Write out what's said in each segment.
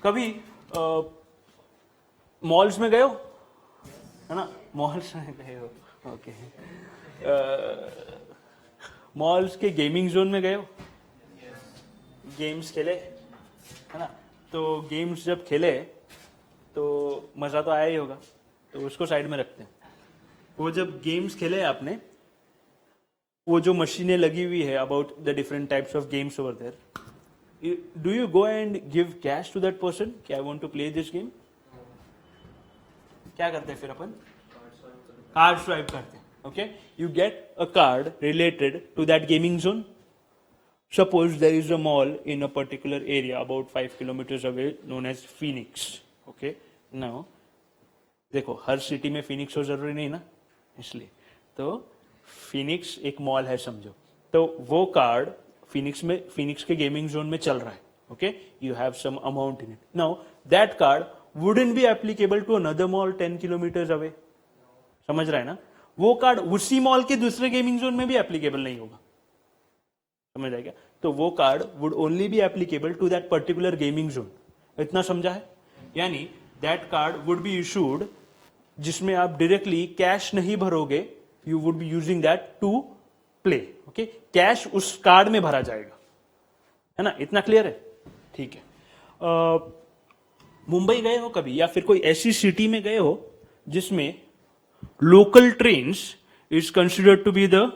कभी मॉल्स में गए हो, है ना, मॉल्स में गए हो, ओके, मॉल्स के गेमिंग जोन में गए हो, गेम्स खेले, है ना, तो गेम्स जब खेले तो मज़ा तो आया ही होगा, तो उसको साइड में रखते हैं। वो जब गेम्स खेले आपने, वो जो मशीनें लगी हुई है about the different types of games over there, do you go and give cash to that person कि I want to play this game? क्या करते हैं फिर अपन? कार्ड स्वाइप करते हैं, okay, you get a card related to that gaming zone. Suppose there is a mall in a particular area about 5 kilometers away known as Phoenix. Okay. Now, देखो हर city में Phoenix हो जरूरी नहीं ना, इसलिए तो फिनिक्स एक मॉल है समझो, तो वो कार्ड फिनिक्स के गेमिंग जोन में चल रहा है. Okay, you have some amount in it. Now that card wouldn't be applicable to another mall 10 kilometres away. समझ रहा है ना? वो कार्ड उसी मॉल के दूसरे गेमिंग जोन में भी एप्लीकेबल नहीं होगा. समझ आएगा? तो वो card would only be applicable to that particular gaming zone. इतना समझा है? यानी that card would be issued जिसमें आप डायरेक्टली कैश नहीं भरोगे, you would be using that to play. Okay, cash उस कार्ड में भरा जाएगा, है ना? इतना क्लियर है? ठीक है. मुंबई गए हो कभी, या फिर कोई ऐसी सिटी में गए हो जिसमें local trains is considered to be the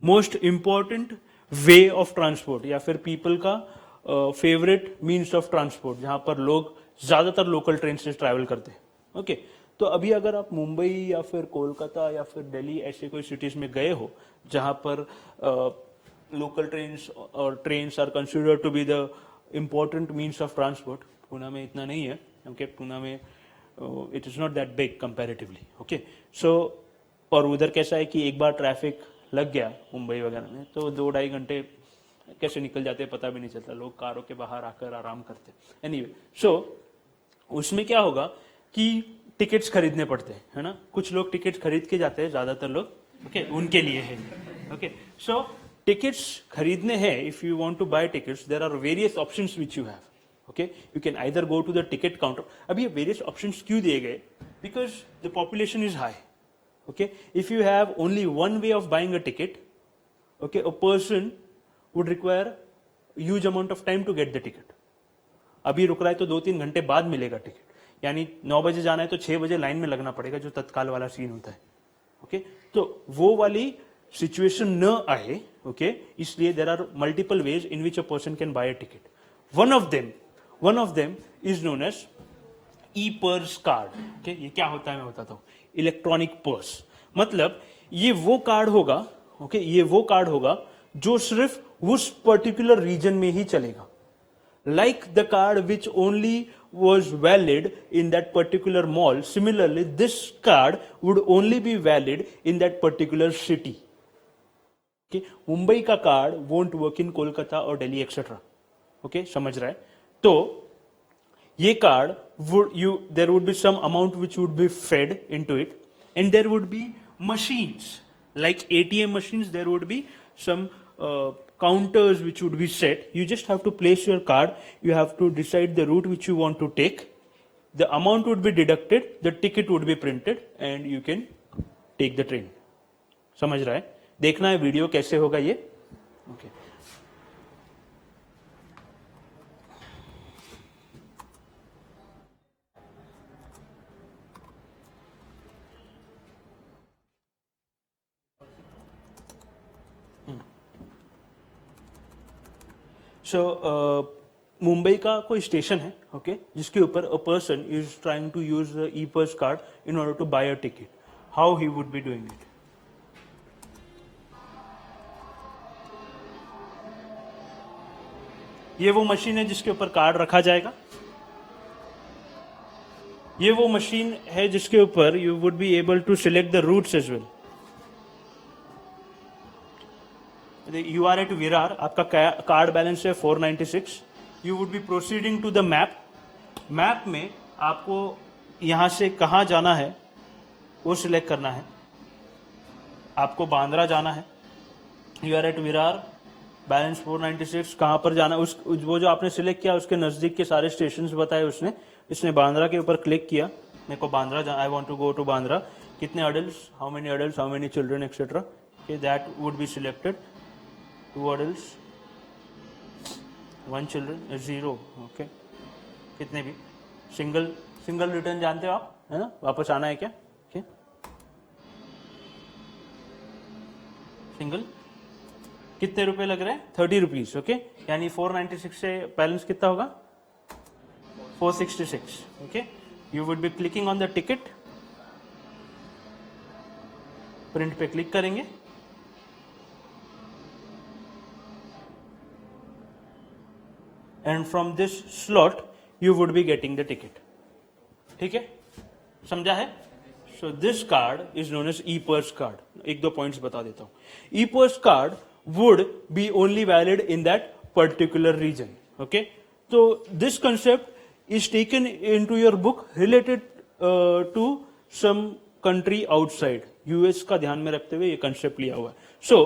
most important way of transport, या फिर पीपल का फेवरेट मीन्स ऑफ ट्रांसपोर्ट, जहां पर लोग ज्यादातर लोकल ट्रेन से ट्रैवल करते हैं? ओके, तो अभी अगर आप मुंबई या फिर कोलकाता या फिर दिल्ली ऐसे कोई सिटीज में गए हो जहां पर लोकल ट्रेन्स और trains are considered to be the important means of transport, Pune में इतना नहीं है. ओके, पुणे में it is not that big comparatively. Okay, so और उधर कैसा है कि एक बार ट्रैफिक लग गया मुंबई वगैरह में तो 2-2.5 घंटे कैसे निकल जाते हैं पता भी नहीं चलता. लोग कारों के बाहर आकर आराम करते हैं. एनीवे, सो उसमें क्या होगा कि टिकट्स खरीदने पड़ते हैं, है ना? कुछ लोग टिकट्स खरीद के जाते हैं, ज्यादातर लोग, ओके, उनके लिए है. ओके, सो टिकट्स खरीदने हैं. If you want to buy tickets, there are various options which you have. Okay, you can either go to the ticket counter. अब ये वेरियस ऑप्शंस क्यों दिए गए? Because the population is high. Okay, if you have only one way of buying a ticket, okay, a person would require huge amount of time to get the ticket. अभी रुक रहा है तो 2-3 घंटे बाद मिलेगा टिकट, यानी 9 बजे जाना है तो 6 बजे लाइन में लगना पड़ेगा, जो तत्काल वाला सीन होता है. ओके, तो वो वाली सिचुएशन न आए, ओके, इसलिए there are multiple ways in which a person can buy a ticket. One of them is known as e-purse card. Okay, ये क्या होता है मैं बताता हूं. इलेक्ट्रॉनिक पर्स मतलब ये वो कार्ड होगा, ओके, ये वो कार्ड होगा जो सिर्फ उस पर्टिकुलर रीजन में ही चलेगा. Like the card which only was valid in that particular mall, similarly this card would only be valid in that particular city. Okay, Mumbai का card won't work in Kolkata और दिल्ली एक्सेट्रा. ओके, समझ रहा है? तो ये card there would be some amount which would be fed into it, and there would be machines like ATM machines. There would be some counters which would be set. You just have to place your card. You have to decide the route which you want to take. The amount would be deducted. The ticket would be printed, and you can take the train. समझ रहा है? देखना है video कैसे होगा ये. Okay. सो मुंबई का कोई स्टेशन है, ओके, जिसके ऊपर a person is trying to use e-purse card in order to buy a ticket. How he would be doing it? ये वो मशीन है जिसके ऊपर कार्ड रखा जाएगा. ये वो मशीन है जिसके ऊपर you would be able to select the routes as well. You are at Virar, आपका कार्ड बैलेंस है 496. You would be proceeding to the map. Map में आपको यहां से कहां जाना है वो सिलेक्ट करना है. आपको बांद्रा जाना है. You are at Virar, balance 496 कहाँ पर जाना, उस वो जो आपने सिलेक्ट किया उसके नजदीक के सारे स्टेशंस बताए उसने. इसने बांद्रा के ऊपर क्लिक किया, मेरे को Bandra, I want to go to Bandra. कितने adults, how many children etcetera. Okay, that would be selected. 2 adults, 1 children, 0. Okay, कितने भी. सिंगल रिटर्न जानते हो आप, है ना, वापस आना है क्या. Okay, single. कितने रुपए लग रहे हैं, 30 रुपीज. ओके, यानी 496 से बैलेंस कितना होगा, 466. Okay, you would be clicking on the ticket, print पे क्लिक करेंगे. And from this slot you would be getting the ticket. ठीक है, समझा है. So this card is known as e purse card. एक दो पॉइंट्स बता देता हूं. E purse card would be only valid in that particular region. Okay, so this concept is taken into your book related to some country outside. US का ध्यान में रखते हुए ये concept लिया हुआ है. So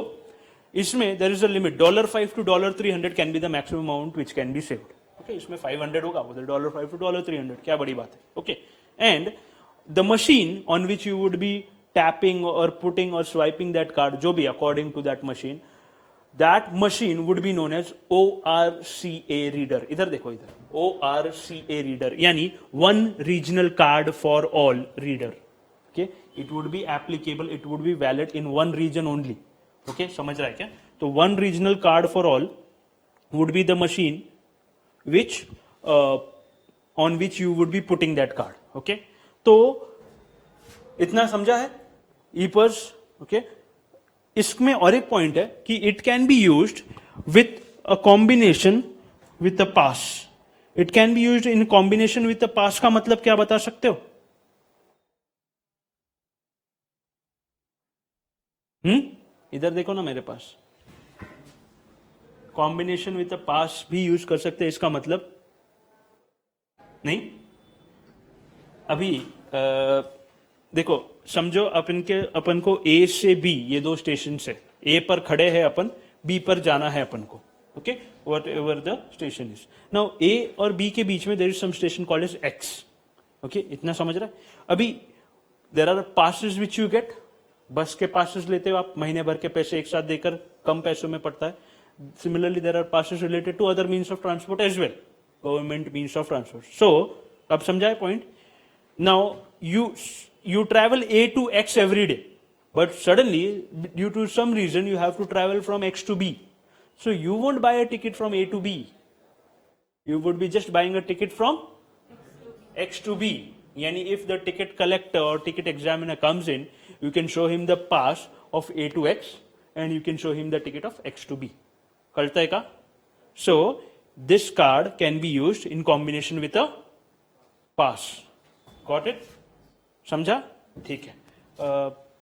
इसमें there is a limit. $5 to $300 can be the maximum amount which can be saved. Okay, इसमें 500 होगा, उधर $5 to $300, क्या बड़ी बात है. Okay, and the machine on which you would be tapping or putting or swiping that card, जो भी according to that machine, that machine would be known as ORCA reader. इधर देखो, इधर ORCA reader यानी one regional card for all reader. Okay, it would be applicable, it would be valid in one region only. Okay, समझ रहा है क्या. तो one regional card for all would be the machine which on which you would be putting that card. Okay, तो इतना समझा है E-Pers. Okay, इसमें और एक पॉइंट है कि it can be used with a combination with a pass. It can be used in combination with a pass का मतलब क्या बता सकते हो. इधर देखो ना मेरे पास, कॉम्बिनेशन विथ अ पास भी यूज कर सकते हैं. इसका मतलब नहीं. अभी देखो, समझो अपन को ए से बी, ये दो स्टेशन है. ए पर खड़े हैं अपन, बी पर जाना है अपन को. Okay, whatever the station is. Now A और बी के बीच में there is some station called as X. Okay, इतना समझ रहा है. अभी there are passes which you get. Bus के पासेस लेते हो आप, महीने भर के पैसे एक साथ देकर कम पैसों में पड़ता है. Similarly there are passes related to other means of transport as well, government means of transport. So अब समझा है point. Now you travel A to X every day, but suddenly due to some reason you have to travel from X to B. So you won't buy a ticket from A to B. You would be just buying a ticket from X to B. Yani if the ticket collector or ticket examiner comes in, you can show him the pass of A to X and you can show him the ticket of X to B. Karta hai ka? So this card can be used in combination with a pass. Got it? समझा. ठीक है.